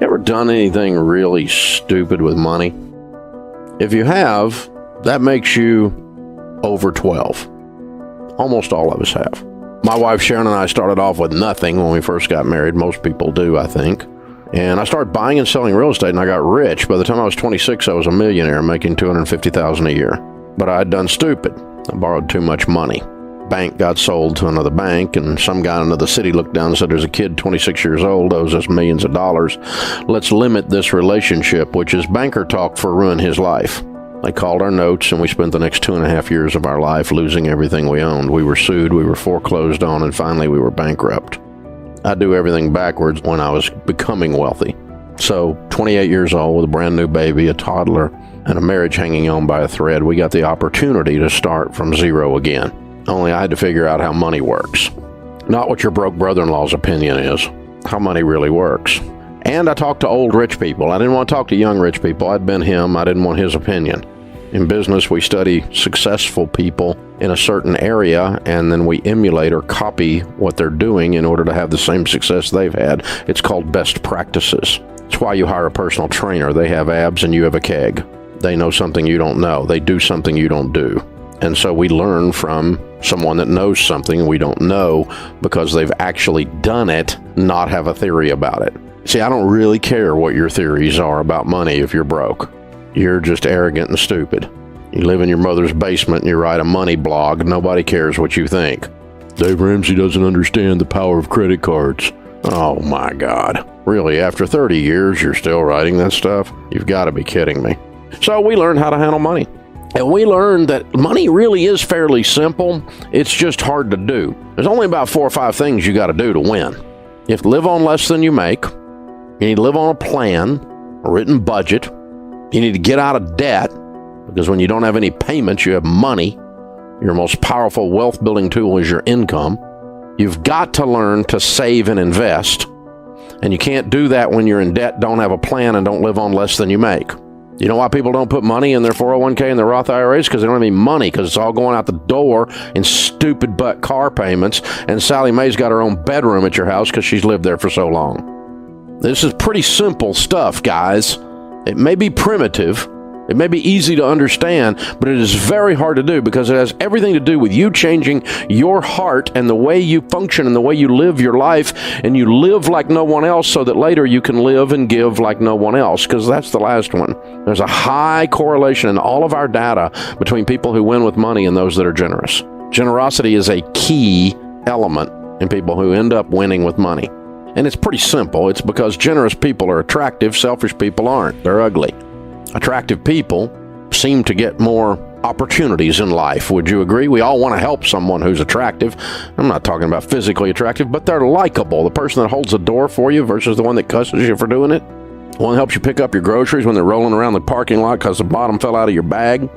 Ever done anything really stupid with money? If you have, that makes you over 12. Almost all of us have. My wife Sharon and I started off with nothing when we first got married. Most people do, I think. And I started buying and selling real estate, and I got rich. By the time I was 26, I was a millionaire, making $250,000 a year. But I had done stupid. I borrowed too much money. Bank got sold to another bank, and some guy in another city looked down and said, there's a kid 26 years old, owes us millions of dollars. Let's limit this relationship, which is banker talk for ruin his life. They called our notes, and we spent the next 2.5 years of our life losing everything we owned. We were sued, we were foreclosed on, and finally we were bankrupt. I do everything backwards when I was becoming wealthy. So, 28 years old with a brand new baby, a toddler, and a marriage hanging on by a thread, we got the opportunity to start from zero again. Only I had to figure out how money works. Not what your broke brother-in-law's opinion is, how money really works. And I talked to old rich people. I didn't want to talk to young rich people. I'd been him. I didn't want his opinion. In business, we study successful people in a certain area, and then we emulate or copy what they're doing in order to have the same success they've had. It's called best practices. It's why you hire a personal trainer. They have abs and you have a keg. They know something you don't know. They do something you don't do. And so we learn from someone that knows something we don't know because they've actually done it, not have a theory about it. See, I don't really care what your theories are about money if you're broke. You're just arrogant and stupid. You live in your mother's basement and you write a money blog. Nobody cares what you think. Dave Ramsey doesn't understand the power of credit cards. Oh my God. Really, after 30 years, you're still writing that stuff? You've got to be kidding me. So we learned how to handle money. And we learned that money really is fairly simple. It's just hard to do. There's only about 4 or 5 things you got to do to win. You have to live on less than you make. You need to live on a plan, a written budget. You need to get out of debt, because when you don't have any payments, you have money. Your most powerful wealth building tool is your income. You've got to learn to save and invest. And you can't do that when you're in debt, don't have a plan, and don't live on less than you make. You know why people don't put money in their 401k and their Roth IRAs? Because they don't have any money, because it's all going out the door in stupid butt car payments. And Sally Mae's got her own bedroom at your house because she's lived there for so long. This is pretty simple stuff, guys. It may be primitive, it may be easy to understand, but it is very hard to do because it has everything to do with you changing your heart and the way you function and the way you live your life, and you live like no one else so that later you can live and give like no one else, because that's the last one. There's a high correlation in all of our data between people who win with money and those that are generous. Generosity is a key element in people who end up winning with money. And it's pretty simple. It's because generous people are attractive, selfish people aren't. They're ugly. Attractive people seem to get more opportunities in life. Would you agree? We all want to help someone who's attractive. I'm not talking about physically attractive, but they're likable. The person that holds the door for you versus the one that cusses you for doing it. The one that helps you pick up your groceries when they're rolling around the parking lot because the bottom fell out of your bag.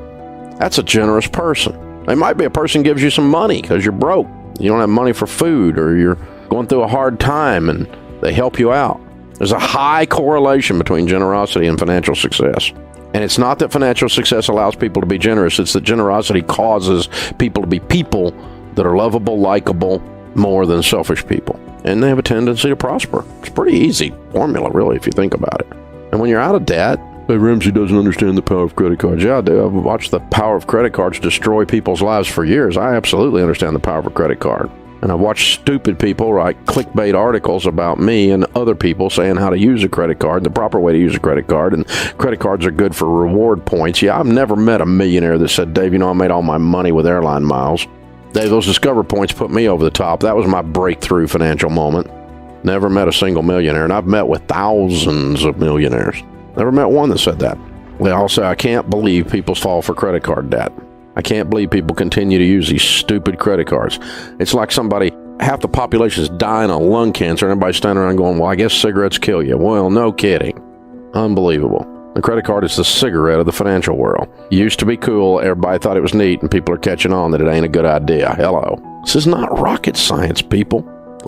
That's a generous person. They might be a person who gives you some money because you're broke. You don't have money for food, or you're going through a hard time and they help you out. There's a high correlation between generosity and financial success. And it's not that financial success allows people to be generous. It's that generosity causes people to be people that are lovable, likable, more than selfish people. And they have a tendency to prosper. It's a pretty easy formula, really, if you think about it. And when you're out of debt, hey, Ramsey doesn't understand the power of credit cards. Yeah, I do. I've watched the power of credit cards destroy people's lives for years. I absolutely understand the power of a credit card. And I've watched stupid people write clickbait articles about me and other people saying how to use a credit card, the proper way to use a credit card, and credit cards are good for reward points. Yeah, I've never met a millionaire that said, Dave, you know, I made all my money with airline miles. Dave, those Discover points put me over the top. That was my breakthrough financial moment. Never met a single millionaire, and I've met with thousands of millionaires. Never met one that said that. They all say, I can't believe people fall for credit card debt. I can't believe people continue to use these stupid credit cards. It's like half the population is dying of lung cancer, and everybody's standing around going, well, I guess cigarettes kill you. Well, no kidding. Unbelievable. The credit card is the cigarette of the financial world. It used to be cool. Everybody thought it was neat, and people are catching on that it ain't a good idea. Hello. This is not rocket science, people.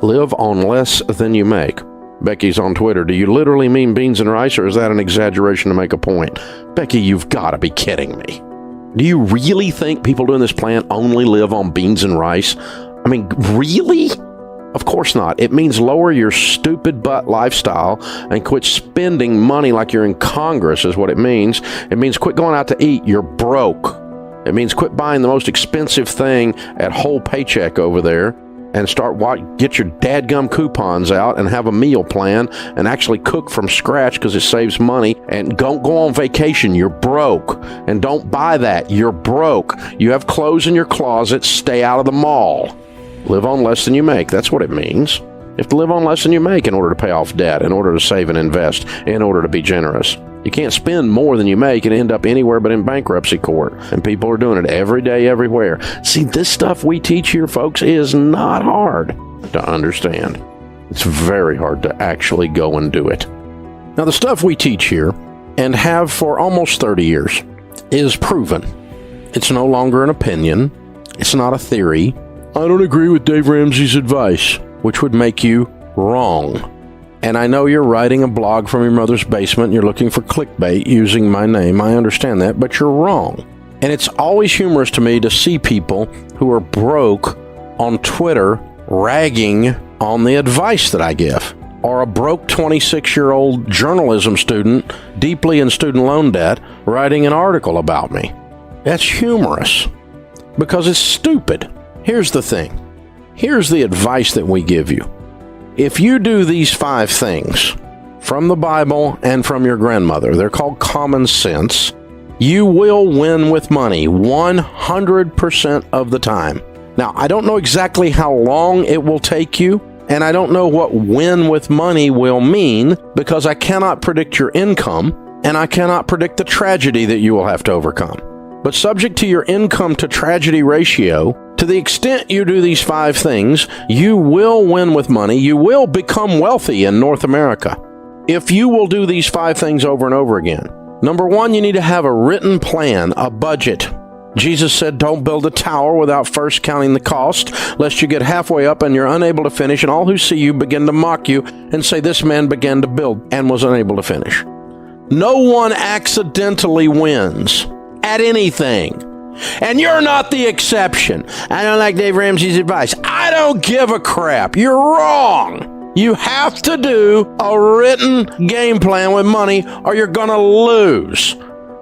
Live on less than you make. Becky's on Twitter. Do you literally mean beans and rice, or is that an exaggeration to make a point? Becky, you've got to be kidding me. Do you really think people doing this plan only live on beans and rice? I mean, really? Of course not. It means lower your stupid butt lifestyle and quit spending money like you're in Congress is what it means. It means quit going out to eat. You're broke. It means quit buying the most expensive thing at Whole Paycheck over there and get your dadgum coupons out and have a meal plan and actually cook from scratch because it saves money, and don't go on vacation. You're broke. And don't buy that. You're broke. You have clothes in your closet. Stay out of the mall. Live on less than you make. That's what it means. You have to live on less than you make in order to pay off debt, in order to save and invest, in order to be generous. You can't spend more than you make and end up anywhere but in bankruptcy court. And people are doing it every day, everywhere. See, this stuff we teach here, folks, is not hard to understand. It's very hard to actually go and do it. Now, the stuff we teach here, and have for almost 30 years, is proven. It's no longer an opinion. It's not a theory. I don't agree with Dave Ramsey's advice, which would make you wrong. And I know you're writing a blog from your mother's basement and you're looking for clickbait using my name. I understand that, but you're wrong. And it's always humorous to me to see people who are broke on Twitter ragging on the advice that I give. Or a broke 26-year-old journalism student deeply in student loan debt writing an article about me. That's humorous because it's stupid. Here's the thing. Here's the advice that we give you. If you do these 5 things from the Bible and from your grandmother, they're called common sense, you will win with money 100% of the time. Now, I don't know exactly how long it will take you, and I don't know what win with money will mean because I cannot predict your income and I cannot predict the tragedy that you will have to overcome. But subject to your income to tragedy ratio, to the extent you do these 5 things, you will win with money. You will become wealthy in North America if you will do these 5 things over and over again. Number 1, you need to have a written plan, a budget. Jesus said, don't build a tower without first counting the cost, lest you get halfway up and you're unable to finish, and all who see you begin to mock you and say, this man began to build and was unable to finish. No one accidentally wins at anything. And you're not the exception. I don't like Dave Ramsey's advice. I don't give a crap. You're wrong. You have to do a written game plan with money or you're going to lose.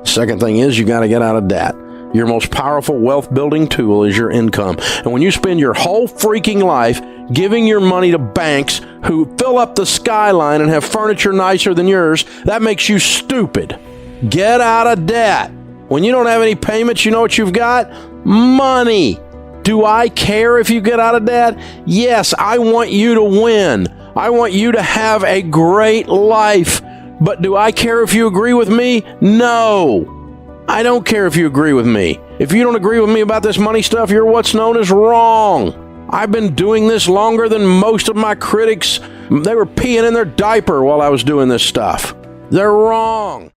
Second thing is you got to get out of debt. Your most powerful wealth building tool is your income. And when you spend your whole freaking life giving your money to banks who fill up the skyline and have furniture nicer than yours, that makes you stupid. Get out of debt. When you don't have any payments, you know what you've got? Money. Do I care if you get out of debt? Yes, I want you to win. I want you to have a great life. But do I care if you agree with me? No. I don't care if you agree with me. If you don't agree with me about this money stuff, you're what's known as wrong. I've been doing this longer than most of my critics. They were peeing in their diaper while I was doing this stuff. They're wrong.